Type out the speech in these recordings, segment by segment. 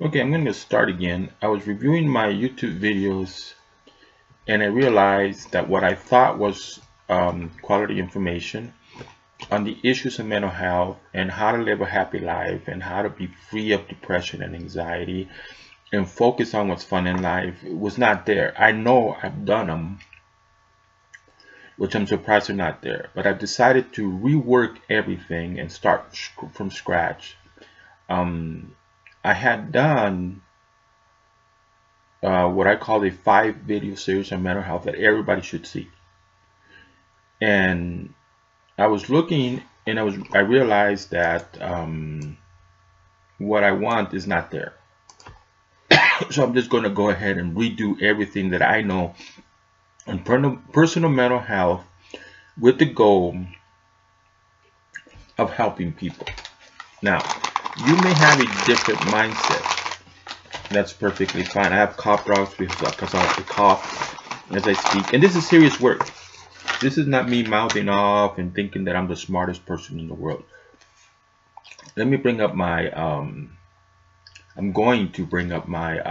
Okay, I'm going to start again. I was reviewing my YouTube videos and I realized that what I thought was quality information on the issues of mental health and how to live a happy life and how to be free of depression and anxiety and focus on what's fun in life was not there. I know I've done them, which I'm surprised are not there, but I've decided to rework everything and start from scratch. Um, I had done what I call a 5 video series on mental health that everybody should see. And I was looking and I realized that what I want is not there. So I'm just going to go ahead and redo everything that I know on personal mental health with the goal of helping people. Now, you may have a different mindset. That's perfectly fine. I have cough drops because I have to cough as I speak. And this is serious work. This is not me mouthing off and thinking that I'm the smartest person in the world. Let me bring up my, I'm going to bring up my,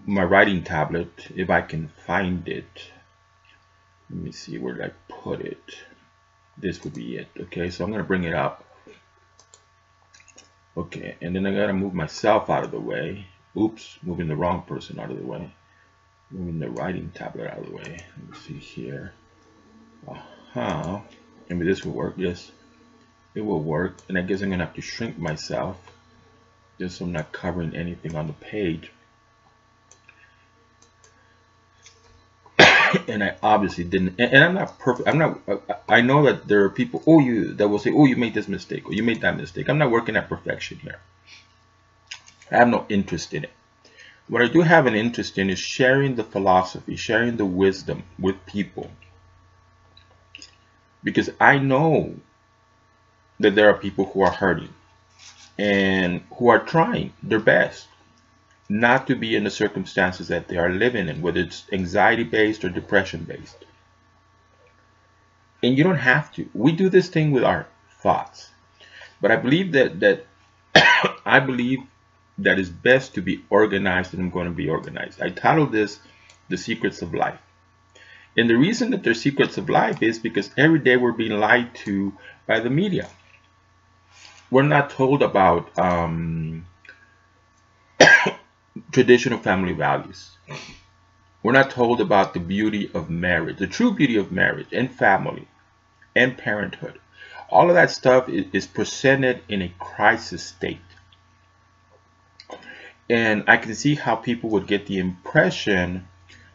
my writing tablet if I can find it. Let me see, where did I put it? This would be it. Okay, so I'm going to bring it up. Okay, and then I got to move myself out of the way. Oops, moving the wrong person out of the way. Moving the writing tablet out of the way. Let me see here. Maybe this will work. Yes, it will work. And I guess I'm gonna have to shrink myself just so I'm not covering anything on the page. And I obviously didn't. And I'm not perfect. I'm not. I know that there are people. That will say, "Oh, you made this mistake, or you made that mistake." I'm not working at perfection here. I have no interest in it. What I do have an interest in is sharing the philosophy, sharing the wisdom with people. Because I know that there are people who are hurting and who are trying their best not to be in the circumstances that they are living in, whether it's anxiety based or depression based. And you don't have to. We do this thing with our thoughts. But I believe that I believe that it's best to be organized, and I'm going to be organized. I titled this The Secrets of Life. And the reason that they're secrets of life is because every day we're being lied to by the media. We're not told about traditional family values. We're not told about the beauty of marriage, the true beauty of marriage and family and parenthood. All of that stuff is presented in a crisis state. And I can see how people would get the impression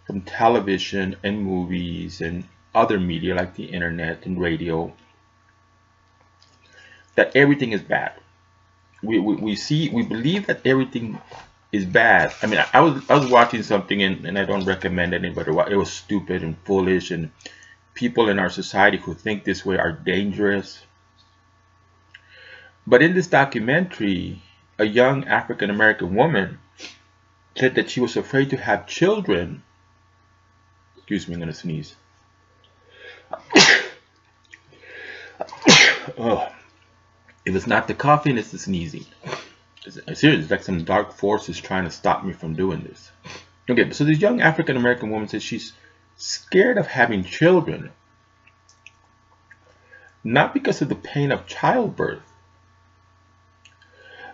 from television and movies and other media like the internet and radio that everything is bad. We believe that everything is bad. I mean, I was watching something and I don't recommend anybody. It was stupid and foolish, and people in our society who think this way are dangerous. But in this documentary, a young African American woman said that she was afraid to have children. Excuse me, I'm gonna sneeze. Oh, if it's not the coughing, it's the sneezing. Seriously, it's like some dark force is trying to stop me from doing this. Okay, so this young African American woman says she's scared of having children, not because of the pain of childbirth,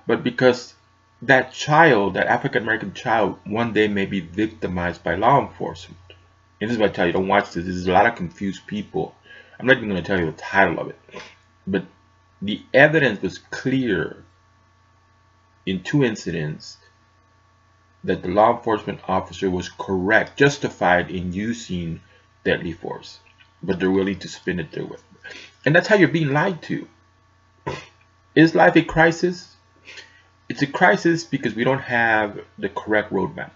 but because that child, that African American child, one day may be victimized by law enforcement. And this is what I tell you, don't watch this. There's a lot of confused people. I'm not even going to tell you the title of it, but the evidence was clear in 2 incidents that the law enforcement officer was correct, justified in using deadly force, but they're willing to spin it their way. And that's how you're being lied to. Is life a crisis? It's a crisis because we don't have the correct roadmap.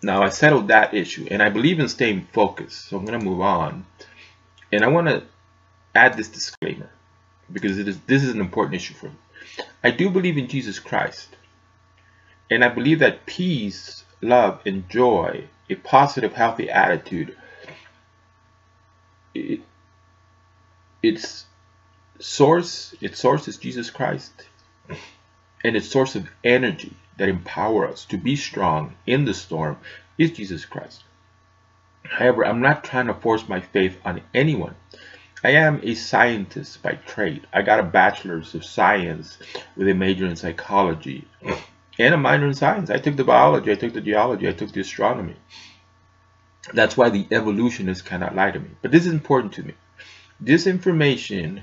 Now, I settled that issue, and I believe in staying focused, so I'm going to move on. And I want to add this disclaimer because this is an important issue for me. I do believe in Jesus Christ, and I believe that peace, love, and joy, a positive, healthy attitude, its source is Jesus Christ, And its source of energy that empowers us to be strong in the storm is Jesus Christ. However, I'm not trying to force my faith on anyone. I am a scientist by trade. I got a bachelor's of science with a major in psychology and a minor in science. I took the biology, I took the geology, I took the astronomy. That's why the evolutionists cannot lie to me. But this is important to me. This information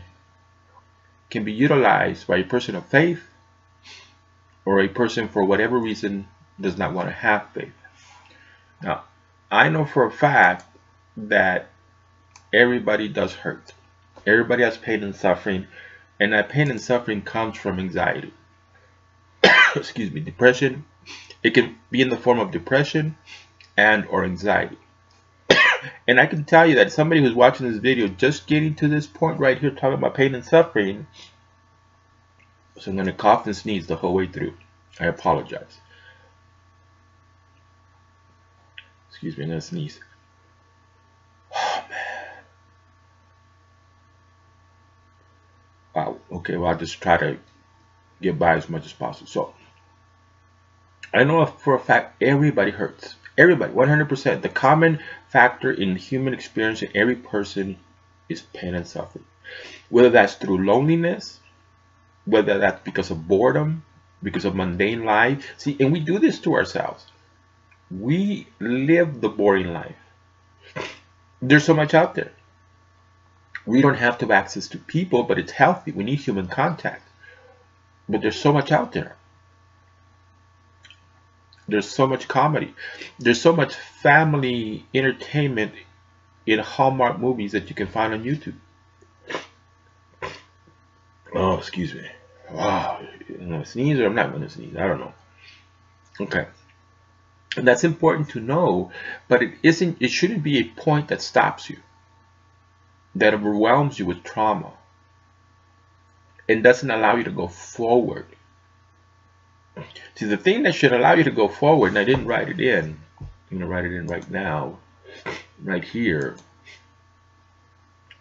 can be utilized by a person of faith or a person for whatever reason does not want to have faith. Now, I know for a fact that everybody does hurt. Everybody has pain and suffering, and that pain and suffering comes from anxiety. Excuse me, depression. It can be in the form of depression and or anxiety. And I can tell you that somebody who's watching this video just getting to this point right here talking about pain and suffering, so I'm going to cough and sneeze the whole way through. I apologize. Excuse me, I'm going to sneeze. Oh, man. Wow. Okay, well, I'll just try to get by as much as possible. So, I know for a fact everybody hurts. Everybody, 100%. The common factor in human experience in every person is pain and suffering. Whether that's through loneliness, whether that's because of boredom, because of mundane life. See, and we do this to ourselves. We live the boring life. There's so much out there. We don't have to have access to people, but it's healthy. We need human contact. But there's so much out there. There's so much comedy. There's so much family entertainment in Hallmark movies that you can find on YouTube. Oh, excuse me. Wow. I'm going to sneeze or I'm not going to sneeze. I don't know. Okay. And that's important to know, but it shouldn't be a point that stops you, that overwhelms you with trauma, and doesn't allow you to go forward. See, the thing that should allow you to go forward, and I didn't write it in, I'm going to write it in right now, right here,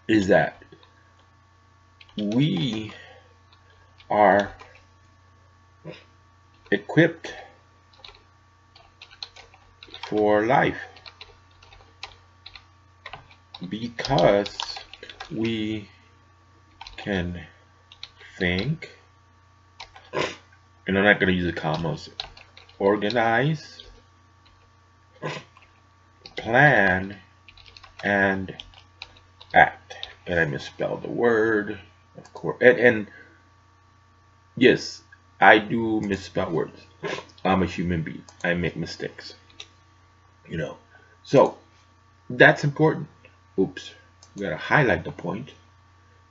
is that we are equipped for life because we can think, and I'm not going to use the commas, organize, plan, and act. And I misspelled the word, of course. And yes, I do misspell words. I'm a human being. I make mistakes. You know. So, that's important. Oops. We got to highlight the point.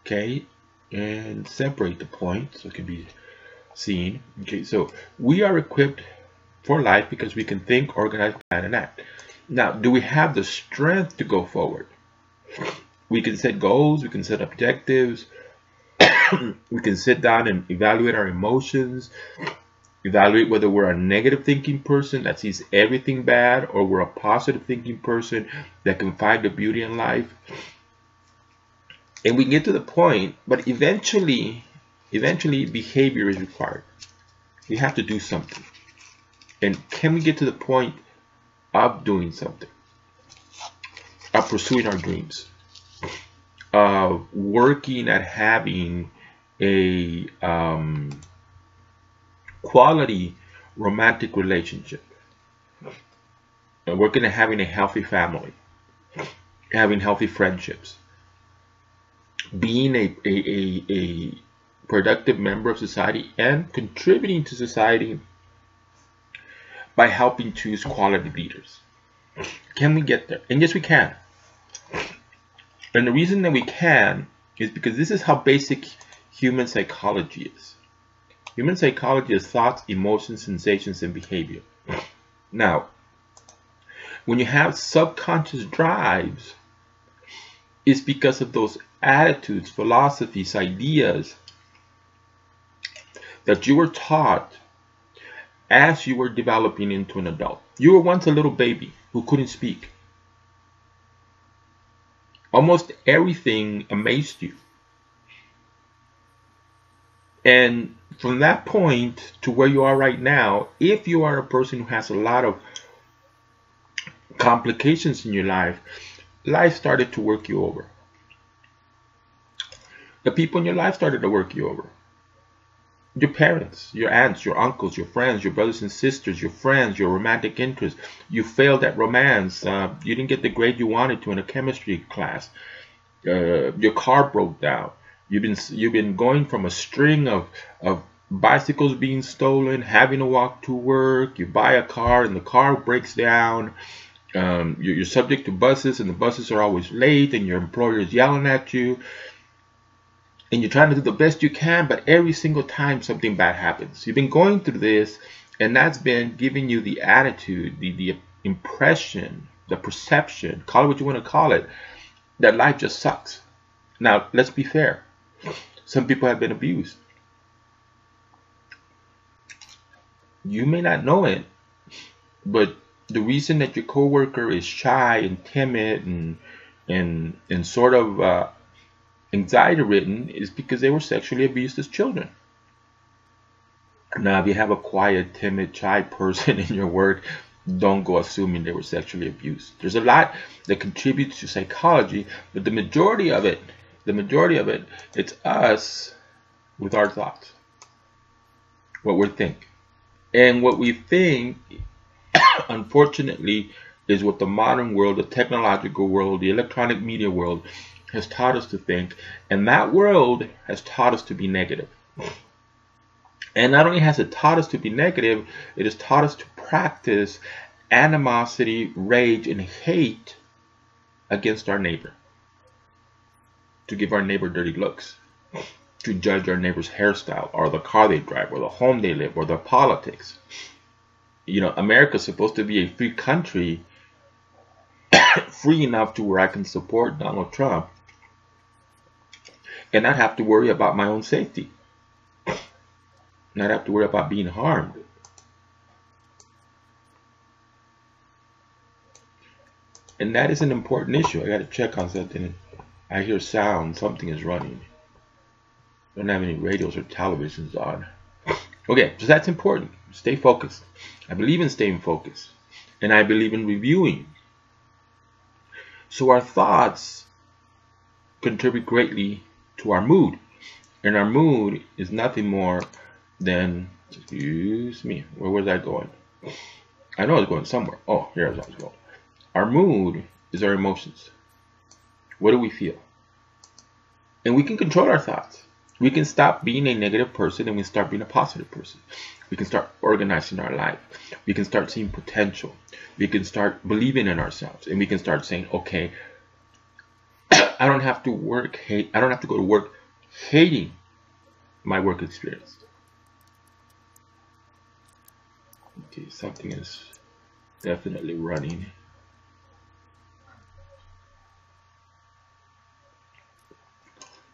Okay. And separate the point so it can be seen. Okay, so we are equipped for life because we can think, organize, plan, and act. Now, do we have the strength to go forward? We can set goals, we can set objectives, we can sit down and evaluate our emotions, evaluate whether we're a negative thinking person that sees everything bad or we're a positive thinking person that can find the beauty in life. And we get to the point, but eventually behavior is required. We have to do something. And can we get to the point of doing something? Of pursuing our dreams. Of working at having a quality romantic relationship. Working at having a healthy family. Having healthy friendships. Being a productive member of society and contributing to society by helping choose quality leaders. Can we get there? And yes, we can. And the reason that we can is because this is how basic human psychology is. Human psychology is thoughts, emotions, sensations, and behavior. Now, when you have subconscious drives, it's because of those attitudes, philosophies, ideas that you were taught as you were developing into an adult. You were once a little baby who couldn't speak. Almost everything amazed you. And from that point to where you are right now, if you are a person who has a lot of complications in your life, life started to work you over. The people in your life started to work you over. Your parents, your aunts, your uncles, your friends, your brothers and sisters, your friends, your romantic interests. You failed at romance. You didn't get the grade you wanted to in a chemistry class. Your car broke down. You've been going from a string of bicycles being stolen, having to walk to work. You buy a car and the car breaks down. You're subject to buses and the buses are always late, and your employer is yelling at you. And you're trying to do the best you can, but every single time something bad happens. You've been going through this, and that's been giving you the attitude, the impression, the perception, call it what you want to call it, that life just sucks. Now, let's be fair. Some people have been abused. You may not know it, but the reason that your coworker is shy and timid and sort of anxiety ridden is because they were sexually abused as children. Now, if you have a quiet, timid, shy person in your work, don't go assuming they were sexually abused. There's a lot that contributes to psychology, but the majority of it, it's us with our thoughts, what we think. And what we think, unfortunately, is what the modern world, the technological world, the electronic media world has taught us to think, and that world has taught us to be negative. And not only has it taught us to be negative, it has taught us to practice animosity, rage, and hate against our neighbor, to give our neighbor dirty looks, to judge our neighbor's hairstyle, or the car they drive, or the home they live, or their politics. You know, America's supposed to be a free country, free enough to where I can support Donald Trump and not have to worry about my own safety, not have to worry about being harmed. And that is an important issue. I got to check on something. I hear sound, something is running. Don't have any radios or televisions on. Okay, so that's important. Stay focused. I believe in staying focused, and I believe in reviewing. So our thoughts contribute greatly to our mood, and our mood is nothing more than, excuse me, where was I going? I know I was going somewhere. Oh, here I was going. Our mood is our emotions. What do we feel? And we can control our thoughts. We can stop being a negative person and we start being a positive person. We can start organizing our life. We can start seeing potential. We can start believing in ourselves, and we can start saying, okay, I don't have to I don't have to go to work hating my work experience. Okay, something is definitely running.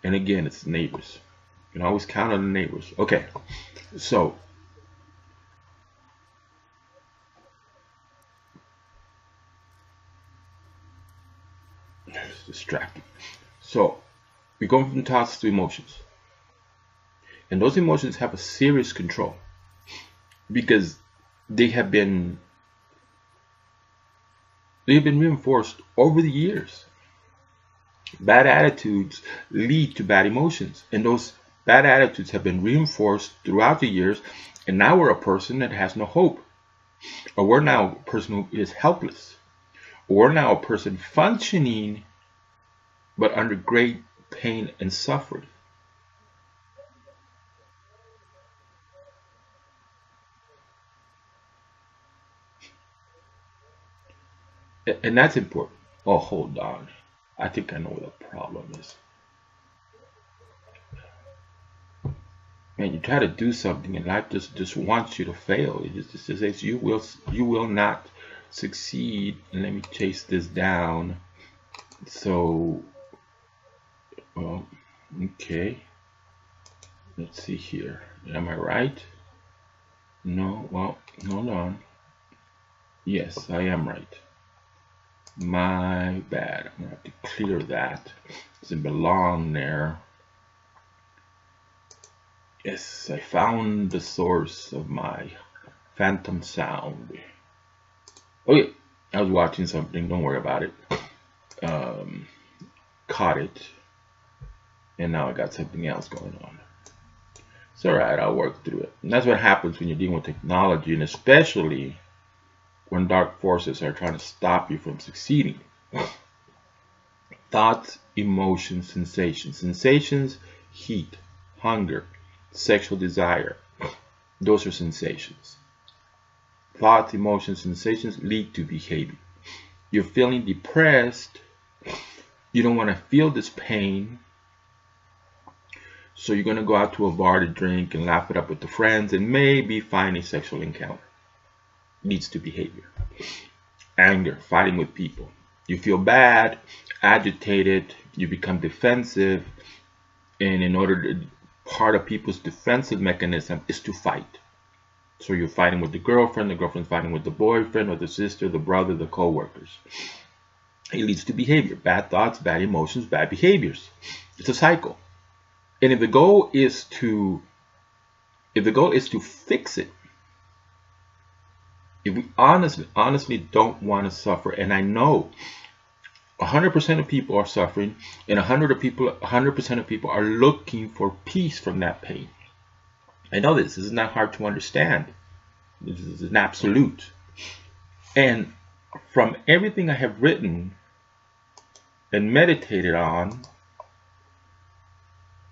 And again, it's neighbors. You can always count on the neighbors. Okay, so it's distracting. So we go from thoughts to emotions, and those emotions have a serious control because they have been reinforced over the years. Bad attitudes lead to bad emotions, and those bad attitudes have been reinforced throughout the years, and now we're a person that has no hope, or we're now a person who is helpless, or we're now a person functioning but under great pain and suffering. And that's important. Oh, hold on. I think I know what the problem is. Man, you try to do something and life just wants you to fail. It just says you will not succeed. And let me chase this down. So, well, okay. Let's see here. Am I right? No. Well, hold on. Yes, I am right. My bad. I'm gonna have to clear that. Doesn't belong there. Yes, I found the source of my phantom sound. Okay, I was watching something, don't worry about it. Um, Caught it, and now I got something else going on. It's alright, I'll work through it. And that's what happens when you're dealing with technology, and especially when dark forces are trying to stop you from succeeding. Thoughts, emotions, sensations. Sensations, heat, hunger, sexual desire. Those are sensations. Thoughts, emotions, sensations lead to behavior. You're feeling depressed. You don't want to feel this pain. So you're going to go out to a bar to drink and laugh it up with the friends and maybe find a sexual encounter. Leads to behavior. Anger, fighting with people. You feel bad, agitated, you become defensive, and in order to, part of people's defensive mechanism is to fight. So you're fighting with the girlfriend's fighting with the boyfriend or the sister, the brother, the co-workers. It leads to behavior, bad thoughts, bad emotions, bad behaviors. It's a cycle. And if the goal is to fix it, if we honestly don't want to suffer, and I know 100% of people are suffering, and 100% of people are looking for peace from that pain. I know this is not hard to understand. This is an absolute. And from everything I have written and meditated on,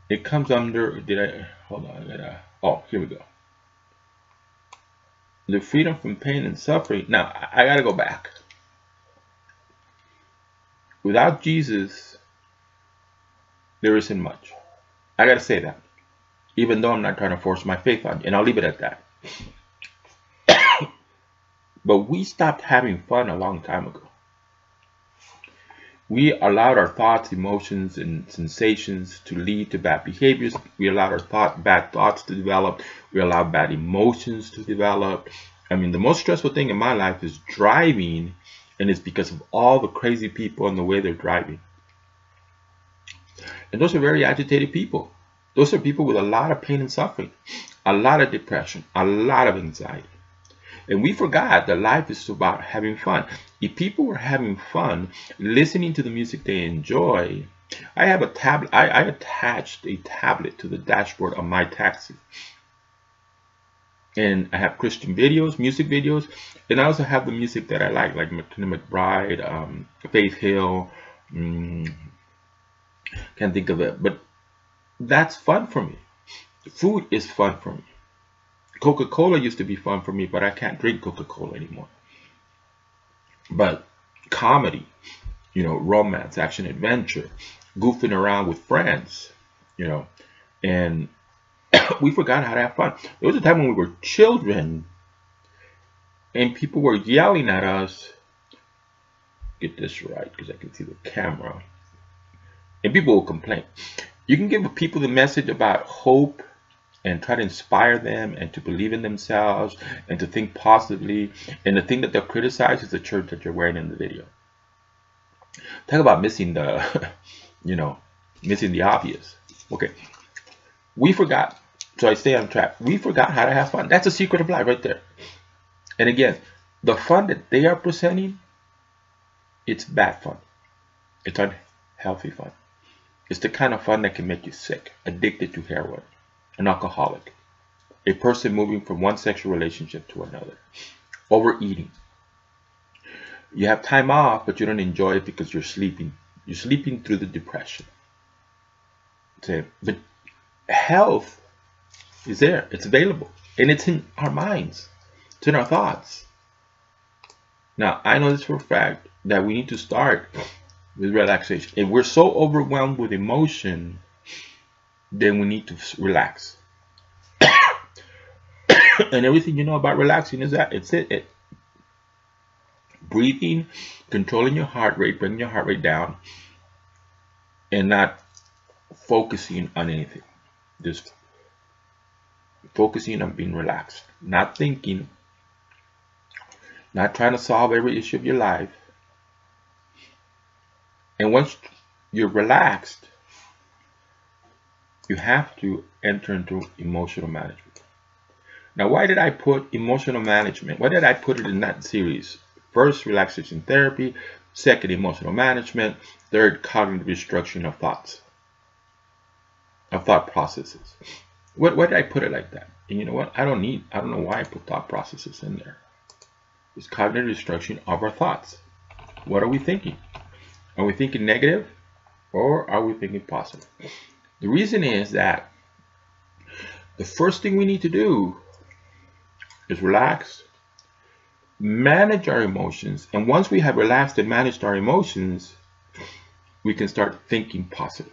it comes under, hold on, oh, here we go. The freedom from pain and suffering. Now, I gotta go back. Without Jesus, there isn't much. I gotta say that. Even though I'm not trying to force my faith on you, and I'll leave it at that. But we stopped having fun a long time ago. We allowed our thoughts, emotions, and sensations to lead to bad behaviors. We allowed our bad thoughts to develop. We allowed bad emotions to develop. I mean, the most stressful thing in my life is driving, and it's because of all the crazy people and the way they're driving. And those are very agitated people. Those are people with a lot of pain and suffering, a lot of depression, a lot of anxiety. And we forgot that life is about having fun. If people were having fun, listening to the music they enjoy, I have a tablet. I attached a tablet to the dashboard of my taxi. And I have Christian videos, music videos, and I also have the music that I like McKenna McBride, Faith Hill, can't think of it, but that's fun for me. Food is fun for me. Coca-Cola used to be fun for me, but I can't drink Coca-Cola anymore. But comedy, romance, action, adventure, goofing around with friends, and we forgot how to have fun. There was a time when we were children and people were yelling at us. Get this right, because I can see the camera. And people will complain. You can give people the message about hope and try to inspire them and to believe in themselves and to think positively. And the thing that they'll criticize is the shirt that you're wearing in the video. Talk about missing the, missing the obvious. Okay. We forgot. So I stay on track. We forgot how to have fun. That's a secret of life right there. And again, the fun that they are presenting, it's bad fun. It's unhealthy fun. It's the kind of fun that can make you sick, addicted to heroin, an alcoholic, a person moving from one sexual relationship to another, overeating. You have time off, but you don't enjoy it because you're sleeping. You're sleeping through the depression. But health is there. It's available. And it's in our minds. It's in our thoughts. Now, I know this for a fact that we need to start with relaxation. If we're so overwhelmed with emotion, then we need to relax. And everything you know about relaxing is that it's it. Breathing, controlling your heart rate, bringing your heart rate down, and not focusing on anything. Just focusing on being relaxed, not thinking, not trying to solve every issue of your life. And once you're relaxed, you have to enter into emotional management. Now, why did I put emotional management? Why did I put it in that series? First, relaxation therapy. Second, emotional management. Third, cognitive restructuring of thoughts, of thought processes. Why did I put it like that? And you know what? I don't know why I put thought processes in there. It's cognitive restructuring of our thoughts. What are we thinking? Are we thinking negative or are we thinking positive? The reason is that the first thing we need to do is relax, manage our emotions, and once we have relaxed and managed our emotions, we can start thinking positive.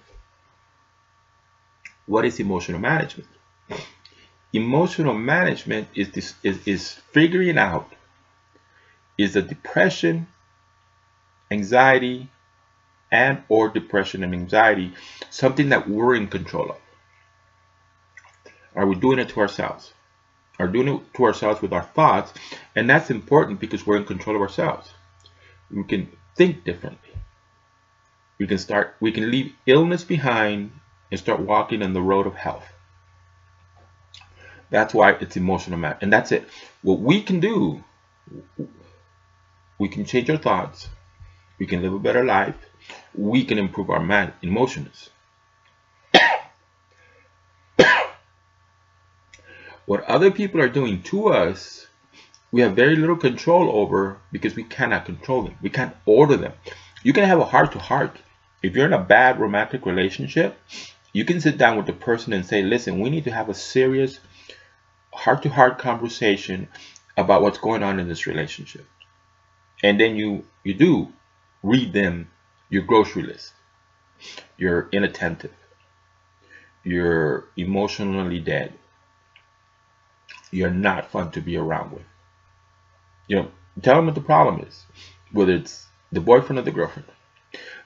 What is emotional management? Emotional management is figuring out, is the depression, anxiety, and or depression and anxiety something that we're in control of? Are we doing it to ourselves? Are doing it to ourselves with our thoughts? And that's important because we're in control of ourselves. We can think differently. We can leave illness behind and start walking on the road of health. That's why it's emotional management. And that's it. What we can do, we can change our thoughts. We can live a better life. We can improve our emotions. What other people are doing to us, we have very little control over because we cannot control them. We can't order them. You can have a heart-to-heart. If you're in a bad romantic relationship, you can sit down with the person and say, listen, we need to have a serious heart-to-heart conversation about what's going on in this relationship. And then you do read them your grocery list. You're inattentive. You're emotionally dead. You're not fun to be around with. Tell them what the problem is, whether it's the boyfriend or the girlfriend.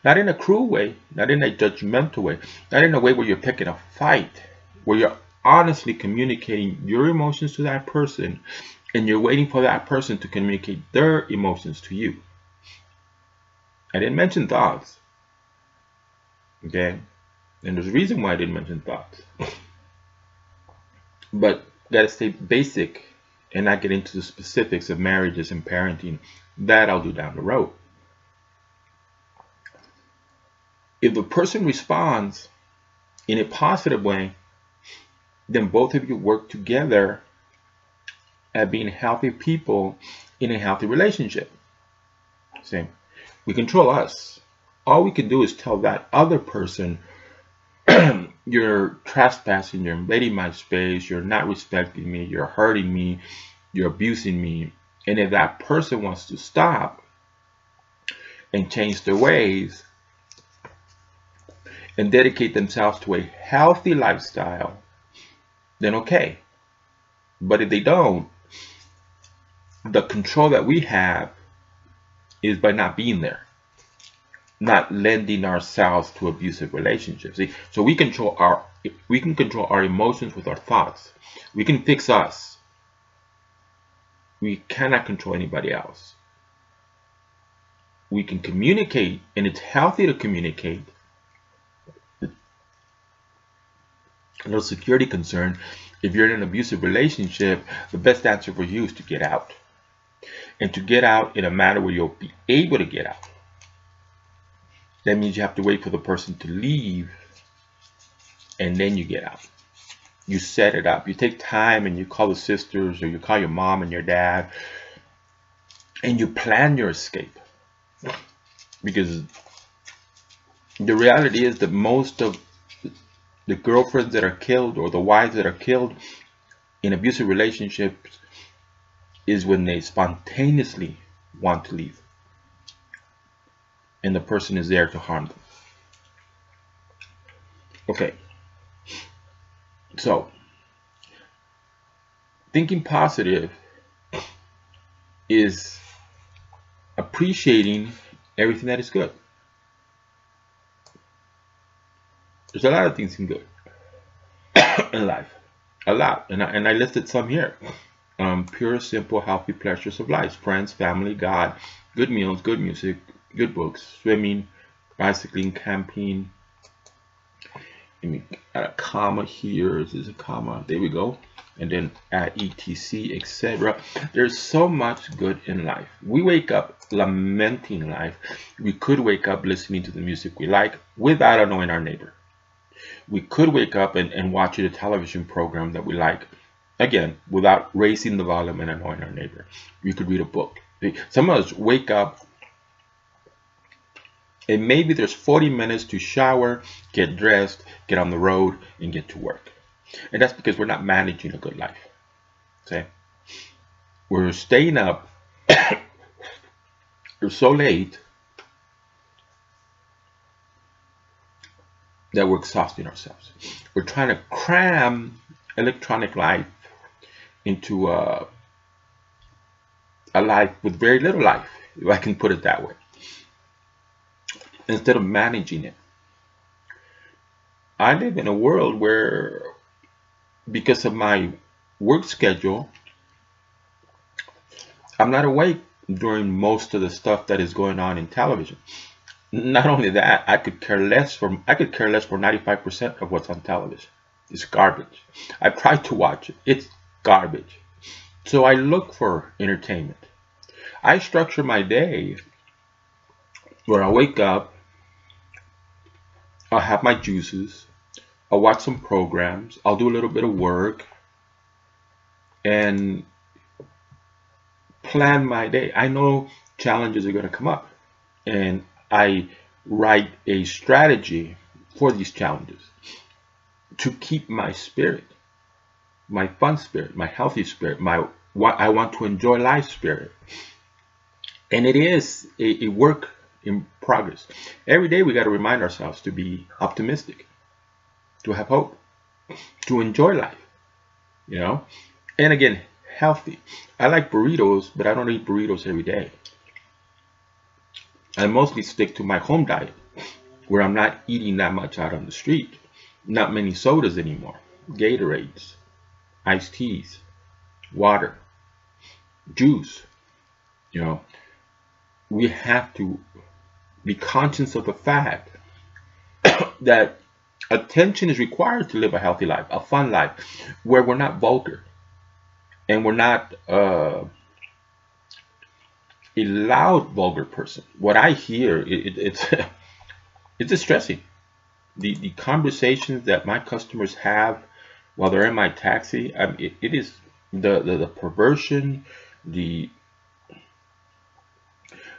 Not in a cruel way, not in a judgmental way, not in a way where you're picking a fight, where you're honestly communicating your emotions to that person and you're waiting for that person to communicate their emotions to you. I didn't mention thoughts. Okay? And there's a reason why I didn't mention thoughts. But gotta stay basic and not get into the specifics of marriages and parenting. That I'll do down the road. If the person responds in a positive way, then both of you work together at being healthy people in a healthy relationship. See, we control us. All we can do is tell that other person, you're trespassing, you're invading my space, you're not respecting me, you're hurting me, you're abusing me. And if that person wants to stop and change their ways and dedicate themselves to a healthy lifestyle, then okay. But if they don't, the control that we have is by not being there, not lending ourselves to abusive relationships. See? So we can control our emotions with our thoughts. We can fix us. We cannot control anybody else. We can communicate, and it's healthy to communicate. No security concern. If you're in an abusive relationship, the best answer for you is to get out. And to get out in a manner where you'll be able to get out. That means you have to wait for the person to leave, and then you get out. You set it up. You take time and you call the sisters, or you call your mom and your dad, and you plan your escape. Because the reality is that most of the girlfriends that are killed or the wives that are killed in abusive relationships is when they spontaneously want to leave and the person is there to harm them. Okay, so thinking positive is appreciating everything that is good. There's a lot of things in good in life, a lot, and I listed some here. Pure, simple, healthy pleasures of life: friends, family, God, good meals, good music, good books, swimming, bicycling, camping, add a comma here. This is a comma. There we go. And then add etc, etc. There's so much good in life. We wake up lamenting life. We could wake up listening to the music we like without annoying our neighbor. We could wake up and watch a television program that we like, again, without raising the volume and annoying our neighbor. We could read a book. Some of us wake up and maybe there's 40 minutes to shower, get dressed, get on the road, and get to work. And that's because we're not managing a good life. Okay? We're staying up we're so late that we're exhausting ourselves. We're trying to cram electronic life into a life with very little life, if I can put it that way, instead of managing it. I live in a world where, because of my work schedule, I'm not awake during most of the stuff that is going on in television. Not only that, I could care less for 95% of what's on television. It's garbage. I've tried to watch it. It's garbage. So I look for entertainment. I structure my day where I wake up, I'll have my juices, I'll watch some programs, I'll do a little bit of work, and plan my day. I know challenges are going to come up, and I write a strategy for these challenges to keep my spirit, my fun spirit, my healthy spirit, my what I want to enjoy life spirit. And it is a work in progress. Every day we got to remind ourselves to be optimistic, to have hope, to enjoy life, you know. And again, healthy. I like burritos, but I don't eat burritos every day. I mostly stick to my home diet, where I'm not eating that much out on the street. Not many sodas anymore. Gatorades, iced teas, water, juice. You know, we have to be conscious of the fact that attention is required to live a healthy life, a fun life, where we're not vulgar and we're not a loud vulgar person. What I hear, it's it's distressing. The conversations that my customers have while they're in my taxi, it is the perversion.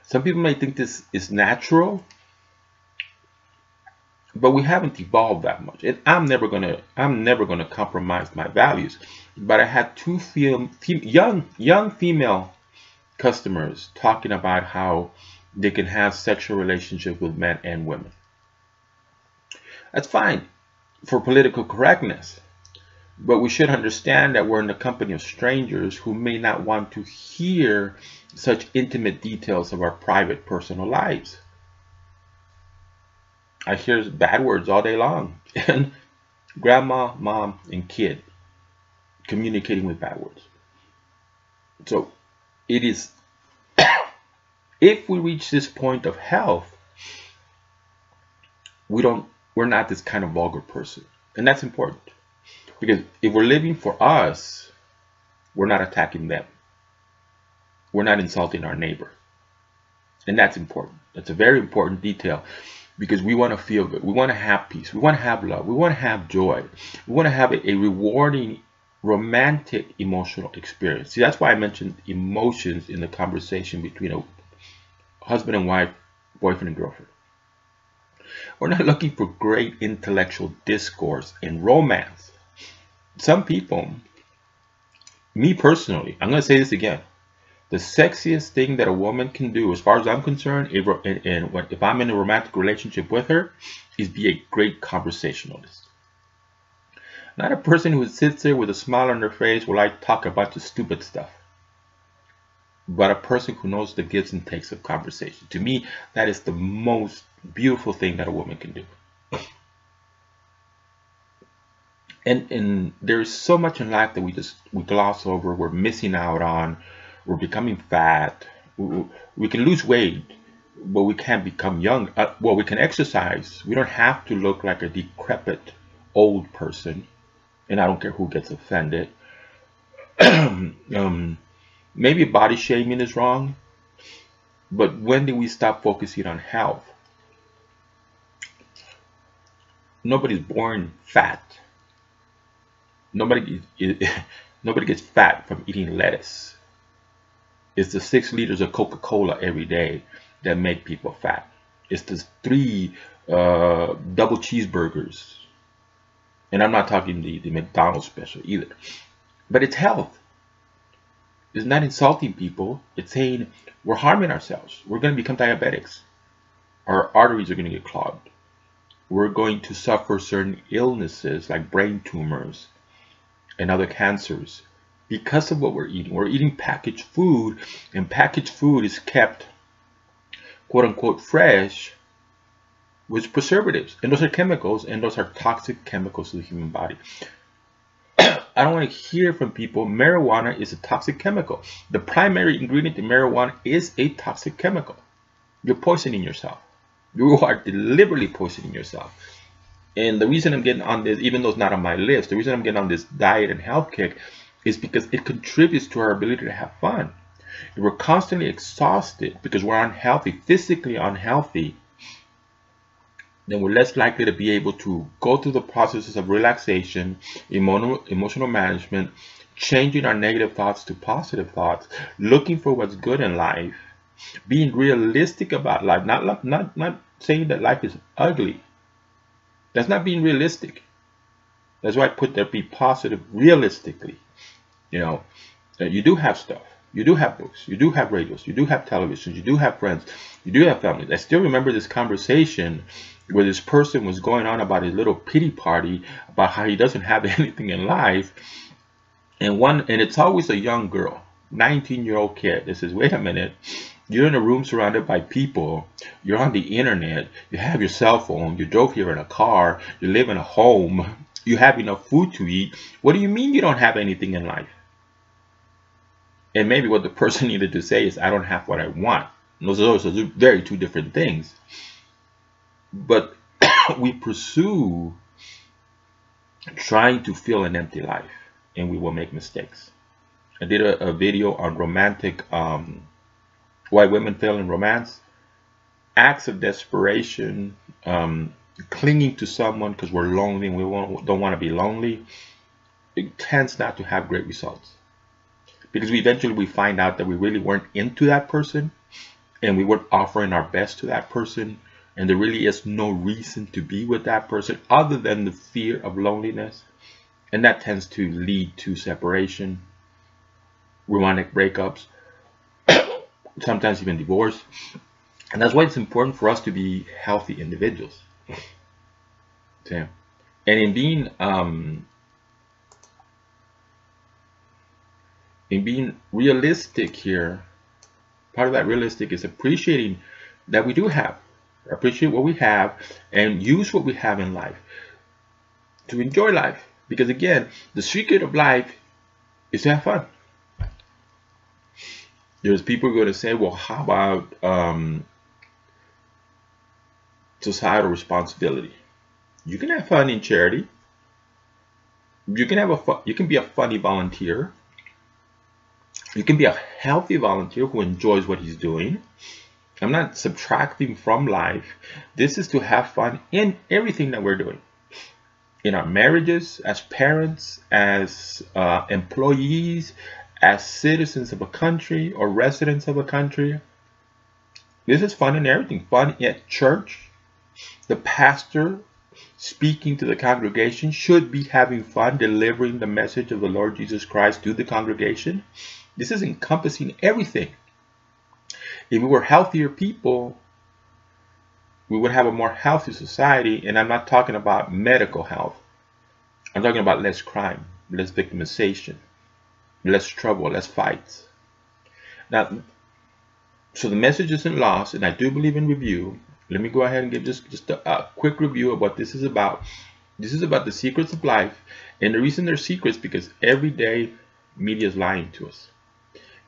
Some people may think this is natural, but we haven't evolved that much. And I'm never gonna compromise my values. But I had two young female customers talking about how they can have sexual relationships with men and women. That's fine for political correctness, but we should understand that we're in the company of strangers who may not want to hear such intimate details of our private personal lives. I hear bad words all day long, and grandma, mom, and kid communicating with bad words. So it is, if we reach this point of health, we're not this kind of vulgar person. And that's important, because if we're living for us, we're not attacking them. We're not insulting our neighbor. And that's important. That's a very important detail, because we want to feel good. We want to have peace. We want to have love. We want to have joy. We want to have a rewarding, romantic, emotional experience. See, that's why I mentioned emotions in the conversation between a husband and wife, boyfriend and girlfriend. We're not looking for great intellectual discourse and romance. Some people, me personally, I'm going to say this again. The sexiest thing that a woman can do, as far as I'm concerned, if I'm in a romantic relationship with her, is be a great conversationalist. Not a person who sits there with a smile on their face while I talk a bunch of stupid stuff, but a person who knows the gives and takes of conversation. To me, that is the most beautiful thing that a woman can do. And there's so much in life that we gloss over, we're missing out on, we're becoming fat, we can lose weight, but we can't become young. Well, we can exercise. We don't have to look like a decrepit old person, and I don't care who gets offended. Maybe body shaming is wrong, but when do we stop focusing on health? Nobody's born fat. Nobody nobody gets fat from eating lettuce. It's the 6 liters of Coca-Cola every day that make people fat. It's the 3 double cheeseburgers. And I'm not talking the McDonald's special either. But it's health. It's not insulting people. It's saying we're harming ourselves. We're going to become diabetics. Our arteries are going to get clogged. We're going to suffer certain illnesses like brain tumors and other cancers because of what we're eating. We're eating packaged food, and packaged food is kept quote unquote fresh with preservatives, and those are chemicals, and those are toxic chemicals to the human body. I don't want to hear from people marijuana is a toxic chemical. The primary ingredient in marijuana is a toxic chemical. You're poisoning yourself. You are deliberately poisoning yourself. And the reason I'm getting on this, even though it's not on my list, the reason I'm getting on this diet and health kick is because it contributes to our ability to have fun. If we're constantly exhausted because we're unhealthy, physically unhealthy, then we're less likely to be able to go through the processes of relaxation, emotional management, changing our negative thoughts to positive thoughts, looking for what's good in life, being realistic about life, not saying that life is ugly. That's not being realistic. That's why I put there, be positive realistically. You know, you do have stuff. You do have books. You do have radios. You do have televisions. You do have friends. You do have families. I still remember this conversation where this person was going on about his little pity party about how he doesn't have anything in life. And it's always a young girl, 19-year-old kid that says, wait a minute, you're in a room surrounded by people, you're on the internet, you have your cell phone, you drove here in a car, you live in a home, you have enough food to eat. What do you mean you don't have anything in life? And maybe what the person needed to say is, I don't have what I want. Those are very two different things. But we pursue trying to fill an empty life, and we will make mistakes. I did a video on romantic, why women fail in romance, acts of desperation, clinging to someone because we're lonely and we don't want to be lonely. It tends not to have great results, because eventually we find out that we really weren't into that person, and we weren't offering our best to that person, and there really is no reason to be with that person other than the fear of loneliness. And that tends to lead to separation, romantic breakups, sometimes even divorce. And that's why it's important for us to be healthy individuals. Okay. And in being realistic here, part of that realistic is appreciating that we do have. Appreciate what we have and use what we have in life to enjoy life. Because again, the secret of life is to have fun. There's people who are going to say, well, how about societal responsibility? You can have fun in charity. You can be a funny volunteer. You can be a healthy volunteer who enjoys what he's doing. I'm not subtracting from life. This is to have fun in everything that we're doing. In our marriages, as parents, as employees, as citizens of a country or residents of a country. This is fun in everything. Fun at church. The pastor speaking to the congregation should be having fun delivering the message of the Lord Jesus Christ to the congregation. This is encompassing everything. If we were healthier people, we would have a more healthy society. And I'm not talking about medical health. I'm talking about less crime, less victimization, less trouble, less fights. Now, so the message isn't lost, and I do believe in review. Let me go ahead and give just a quick review of what this is about. This is about the secrets of life. And the reason they're secrets because every day media is lying to us.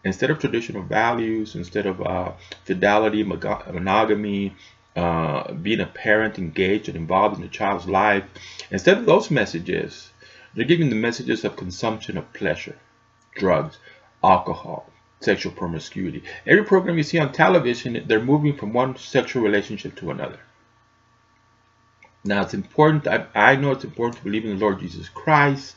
Instead of traditional values, instead of fidelity, monogamy, being a parent engaged and involved in the child's life. Instead of those messages, they're giving the messages of consumption of pleasure, drugs, alcohol, sexual promiscuity. Every program you see on television, they're moving from one sexual relationship to another. Now it's important, I know it's important to believe in the Lord Jesus Christ,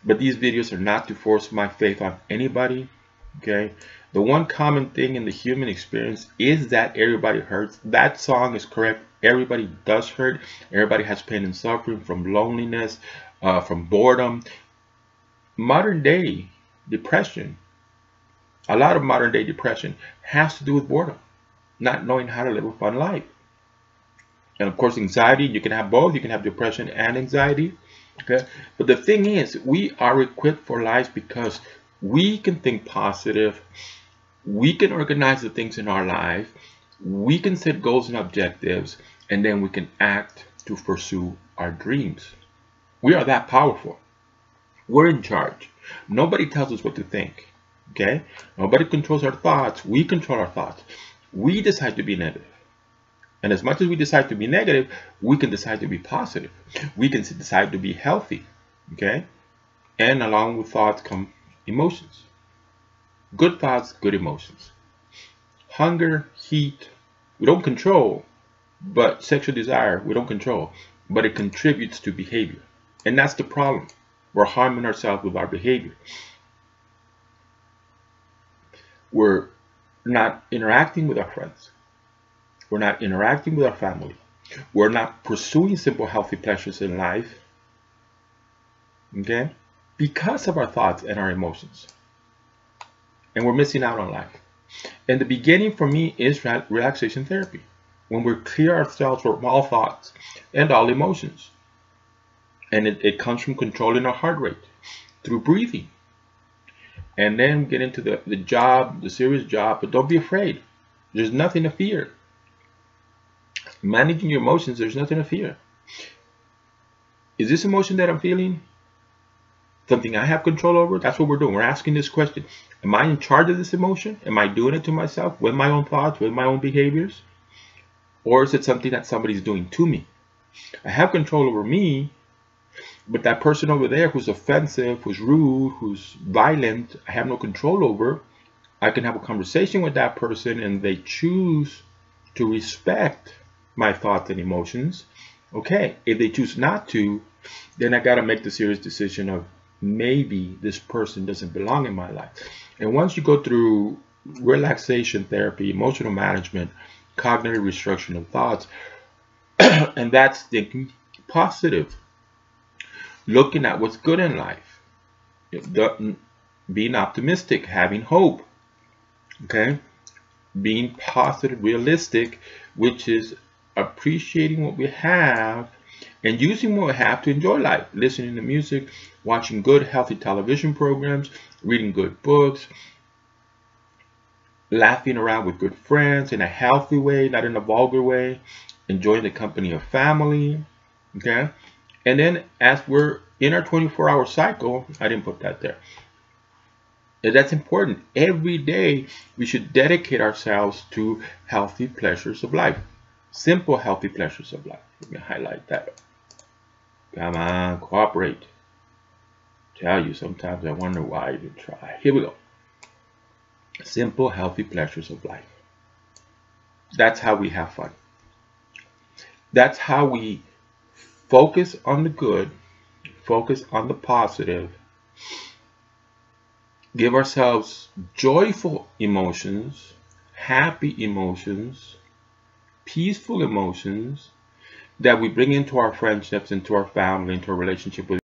but these videos are not to force my faith on anybody, okay? The one common thing in the human experience is that everybody hurts. That song is correct. Everybody does hurt. Everybody has pain and suffering from loneliness, from boredom. Modern day depression, a lot of modern day depression has to do with boredom, not knowing how to live a fun life. And of course, anxiety, you can have both. You can have depression and anxiety. Okay. But the thing is, we are equipped for life because we can think positive. We can organize the things in our life. We can set goals and objectives. And then we can act to pursue our dreams. We are that powerful. We're in charge. Nobody tells us what to think. Okay. Nobody controls our thoughts. We control our thoughts. We decide to be negative. And as much as we decide to be negative, we can decide to be positive. We can decide to be healthy, okay? And along with thoughts come emotions. Good thoughts, good emotions. Hunger, heat, we don't control, but sexual desire, we don't control, but it contributes to behavior. And that's the problem. We're harming ourselves with our behavior. We're not interacting with our friends. We're not interacting with our family. We're not pursuing simple, healthy pleasures in life, okay? Because of our thoughts and our emotions. And we're missing out on life. And the beginning for me is relaxation therapy. When we clear ourselves from all thoughts and all emotions. And it comes from controlling our heart rate through breathing. And then get into the job, the serious job, but don't be afraid. There's nothing to fear. Managing your emotions, there's nothing to fear. Is this emotion that I'm feeling something I have control over? That's what we're doing. We're asking this question. Am I in charge of this emotion? Am I doing it to myself with my own thoughts, with my own behaviors? Or is it something that somebody's doing to me? I have control over me, but that person over there who's offensive, who's rude, who's violent, I have no control over. I can have a conversation with that person and they choose to respect my thoughts and emotions. Okay, if they choose not to, then I got to make the serious decision of maybe this person doesn't belong in my life. And once you go through relaxation therapy, emotional management, cognitive restructuring of thoughts, and that's thinking positive, looking at what's good in life, being optimistic, having hope, okay, being positive, realistic, which is appreciating what we have and using what we have to enjoy life, listening to music, watching good healthy television programs, reading good books, laughing around with good friends in a healthy way, not in a vulgar way, enjoying the company of family, okay? And then as we're in our 24-hour cycle, I didn't put that there. That's important. Every day we should dedicate ourselves to healthy pleasures of life. Simple, healthy pleasures of life. Let me highlight that. Come on, cooperate. Tell you, sometimes I wonder why I even try. Here we go. Simple, healthy pleasures of life. That's how we have fun. That's how we focus on the good, focus on the positive, give ourselves joyful emotions, happy emotions, peaceful emotions that we bring into our friendships, into our family, into our relationship with